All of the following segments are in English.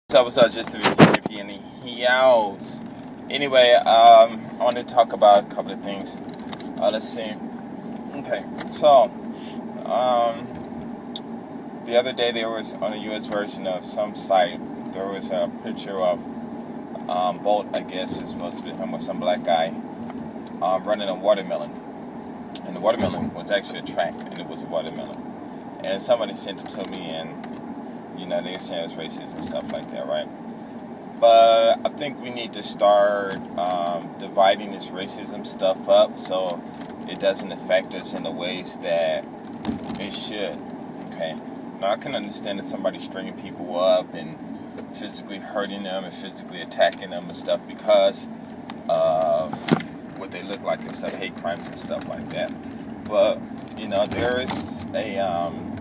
What's up, just to be in the house. Anyway, I want to talk about a couple of things. Let's see. Okay, so, the other day there was, on a U.S. version of some site, there was a picture of Bolt, I guess it's supposed to be him, with some black guy running a watermelon. And the watermelon was actually a track, and it was a watermelon. And somebody sent it to me, and they were saying it's racist and stuff like that, right? But I think we need to start dividing this racism stuff up so it doesn't affect us in the ways that it should, okay? Now, I can understand if somebody's stringing people up and physically hurting them and physically attacking them and stuff because of what they look like and stuff, hate crimes and stuff like that. But,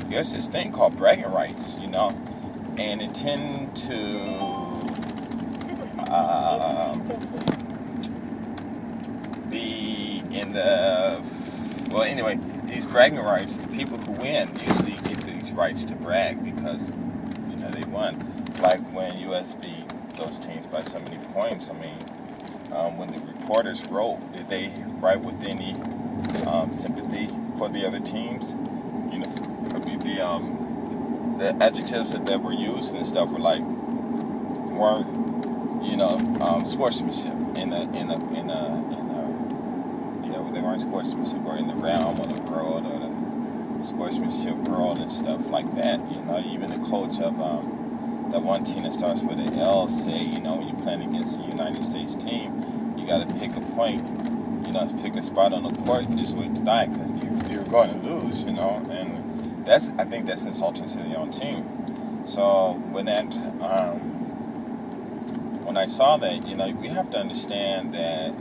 there's this thing called bragging rights, and it tend to be in these bragging rights, the people who win usually get these rights to brag because, they won. Like when US beat those teams by so many points, when the reporters wrote, did they write with any sympathy for the other teams? The adjectives that were used and stuff weren't sportsmanship they weren't sportsmanship or in the realm or the world or the sportsmanship world and stuff like that. Even the coach of that one team that starts with an L say, when you're playing against the United States team, you got to pick a point, pick a spot on the court and just wait to die because you're going to lose, and I think that's insulting to the own team. So when I saw that, we have to understand that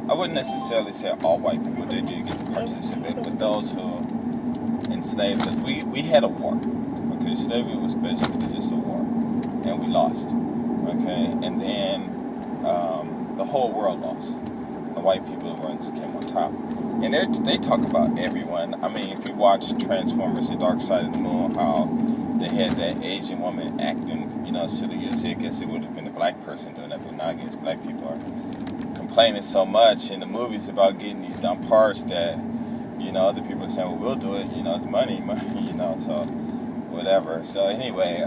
I wouldn't necessarily say all white people did get to participate, but those who enslaved us, we had a war. Okay, slavery was basically just a war, and we lost. Okay, and then the whole world lost. The white people are the ones who came on top. And they talk about everyone. If you watch Transformers: The Dark Side of the Moon, how they had that Asian woman acting, silly as I guess it would have been a black person doing that, but now I guess black people are complaining so much in the movies about getting these dumb parts that, other people are saying, well, we'll do it, it's money, so whatever. So anyway,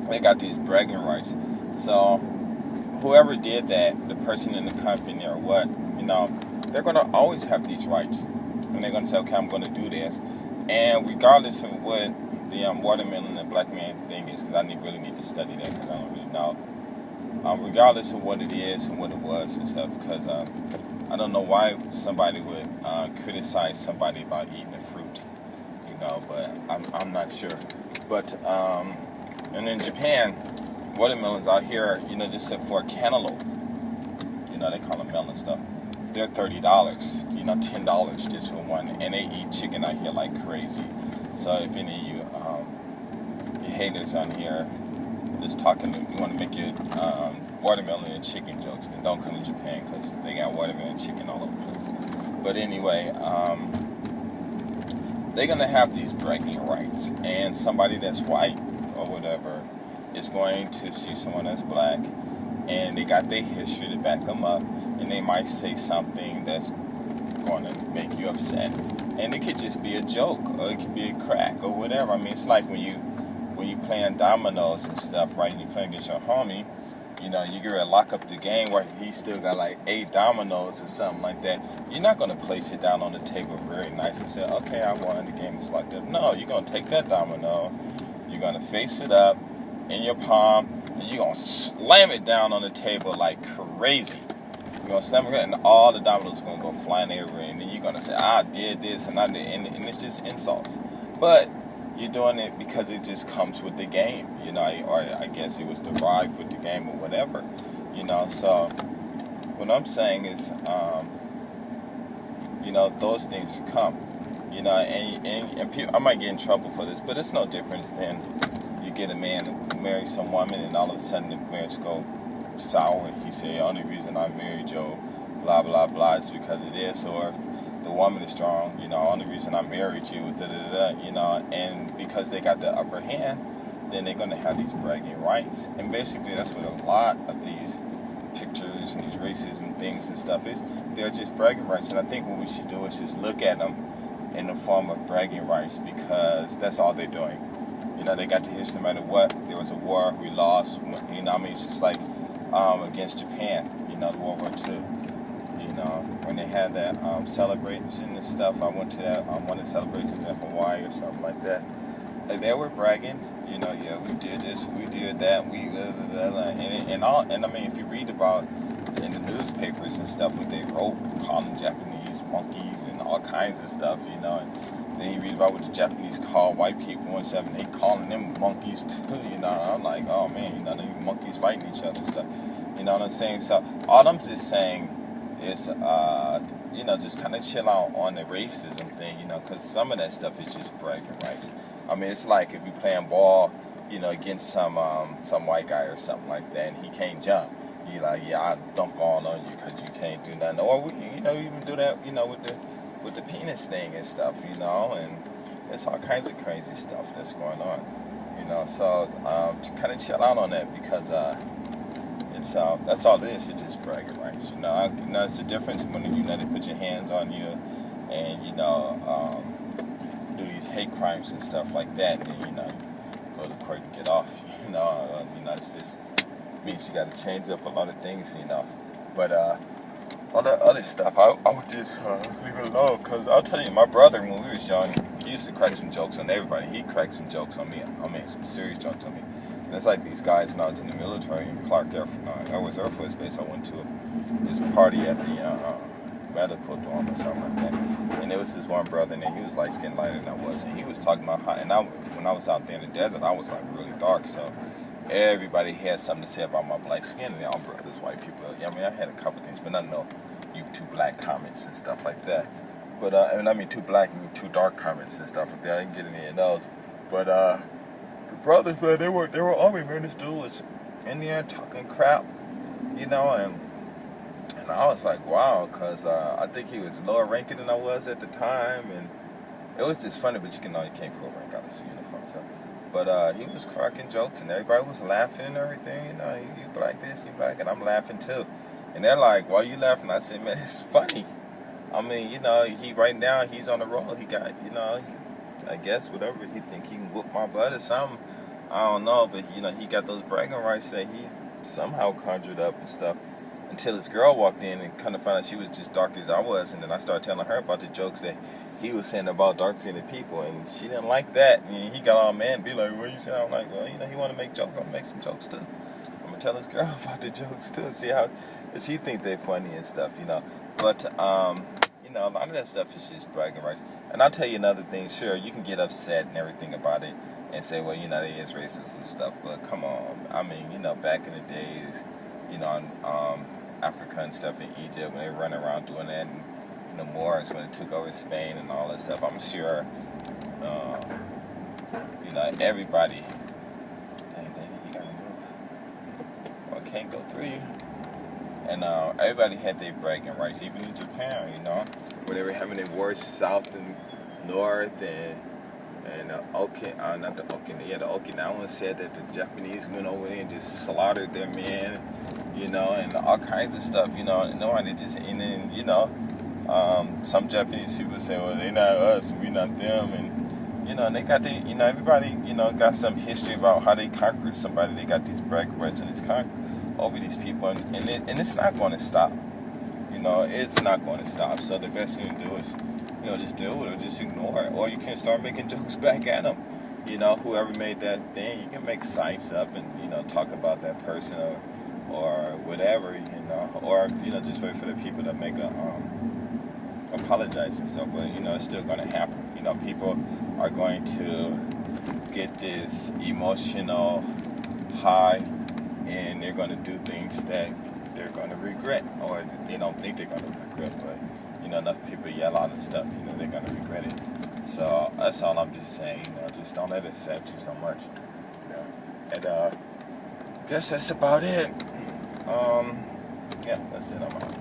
they got these bragging rights. So whoever did that, the person in the company or what, they're going to always have these rights. And they're going to say, okay, I'm going to do this. And regardless of what the watermelon and black man thing is, because I really need to study that because I don't really know. Regardless of what it is and what it was and stuff, because I don't know why somebody would criticize somebody about eating a fruit, but I'm not sure. But, and in Japan, watermelons out here, just for a cantaloupe, they call them melon stuff. They're $30, $10 just for one, and they eat chicken out here like crazy. So if any of you haters on here just talking, you want to make your watermelon and chicken jokes, then don't come to Japan because they got watermelon and chicken all over the place. But anyway, they're gonna have these bragging rights, and somebody that's white or whatever is going to see someone that's black, and they got their history to back them up. And they might say something that's going to make you upset. And it could just be a joke, or it could be a crack, or whatever. It's like when you playing dominoes and stuff, right? And you playing against your homie, you get ready to lock up the game where he still got like 8 dominoes or something like that. You're not going to place it down on the table very nice and say, okay, I won, the game is locked up. No, you're going to take that domino, you're going to face it up in your palm, and you're going to slam it down on the table like crazy. You're going to slam it, and all the dominoes are going to go flying everywhere. And then you're going to say, I did this, and I did, and it's just insults. But you're doing it because it just comes with the game, or I guess it was derived with the game or whatever, So what I'm saying is, those things come, and people, I might get in trouble for this, but it's no difference than you get a man who marries some woman, and all of a sudden the marriage go sour. He say, the only reason I married Joe, blah blah blah, is because of this. Or if the woman is strong, only reason I married you, and because they got the upper hand, then they're gonna have these bragging rights, and basically that's what a lot of these pictures and these racism things and stuff is. They're just bragging rights, and I think what we should do is just look at them in the form of bragging rights, because that's all they're doing. You know, they got the history no matter what. There was a war, we lost. You know, I mean, it's just like against Japan. You know, World War II. You know, when they had that celebration and stuff, I went to that one of the celebrations in Hawaii or something like that. And they were bragging, you know, yeah, we did this, we did that, we and I mean, if you read about in the newspapers and stuff, what they wrote, calling Japanese monkeys and all kinds of stuff, you know, and then you read about what the Japanese call white people and stuff, and they calling them monkeys too, you know. I'm like, oh man, you know, they monkeys fighting each other and stuff, you know what I'm saying? So all I'm just saying is, you know, just kind of chill out on the racism thing, you know, because some of that stuff is just bragging rights. I mean, it's like if you're playing ball, you know, against some white guy or something like that, and he can't jump. You're like, yeah, I'll dunk all on you because you can't do nothing. Or, you know, you even do that, you know, with the penis thing and stuff, you know, and there's all kinds of crazy stuff that's going on, you know. So to kind of chill out on that, because it's that's all it is. It's just bragging rights, you know. It's the difference when, you know, they put your hands on you, and you know. Do these hate crimes and stuff like that, and you know, you go to court and get off. You know, it's just means you got to change up a lot of things, you know. But all the other stuff, I would just leave it alone. Cause I'll tell you, my brother, when we was young, he used to crack some jokes on everybody. He cracked some jokes on me. I mean, some serious jokes on me. And it's like these guys when I was in the military in Clark Air Force Base. I went to this party at the medical dorm or something like that, and there was this one brother in there. He was light skinned, lighter than I was, and he was talking about how, and when I was out there in the desert, I was like really dark, so everybody had something to say about my black skin, and all brothers, white people. I mean, I had a couple things, but I know you two black comments and stuff like that. But and I mean two black and two dark comments and stuff like that. I didn't get any of those. But the brothers, man, they were on me, man. This dude was in there talking crap, you know, and I was like, wow, because I think he was lower ranking than I was at the time, and it was just funny, but you can't pull rank out of his uniform, so. But he was cracking jokes, and everybody was laughing and everything, you know, you black this, you black, and I'm laughing too. And they're like, why are you laughing? I said, man, it's funny. I mean, you know, right now, he's on the roll. He got, you know, I guess whatever, he think he can whoop my butt or something. I don't know, but, you know, he got those bragging rights that he somehow conjured up and stuff. Until this girl walked in and kind of found out she was just dark as I was, and then I started telling her about the jokes that he was saying about dark-skinned people, and she didn't like that. And he got all mad and be like, "What you saying?" I'm like, "Well, you know, he want to make jokes. I'm gonna make some jokes too. I'm gonna tell this girl about the jokes too, and see how she think they're funny and stuff, you know." But you know, a lot of that stuff is just bragging rights. And I'll tell you another thing. Sure, you can get upset and everything about it and say, "Well, you know, there is racism stuff," but come on. I mean, you know, back in the days, you know, Africa and stuff in Egypt, when they run around doing that, and the Moors when it took over Spain and all that stuff. I'm sure, you know, everybody. Dang, you gotta move. Well, I can't go through you. And everybody had their bragging rights, even in Japan, you know, where they were having their wars south and north, and the Okinawans said that the Japanese went over there and just slaughtered their men. You know, and all kinds of stuff, you know, and then, you know, some Japanese people say, well, they're not us, we're not them, and, you know, and they got you know, everybody, you know, got some history about how they conquered somebody. They got these bragging rights, and it's over these people, and it's not going to stop, you know, it's not going to stop. So the best thing to do is, you know, just deal with it, just ignore it, or you can start making jokes back at them. You know, whoever made that thing, you can make sites up and, you know, talk about that person or whatever, you know, or, you know, just wait for the people to make apologize and stuff. But, you know, it's still going to happen. You know, people are going to get this emotional high, and they're going to do things that they're going to regret, or they don't think they're going to regret, but, you know, enough people yell out and stuff, you know, they're going to regret it. So that's all I'm just saying, you know, just don't let it affect you so much. You know? And I guess that's about it. Yeah, that's it. I'm out.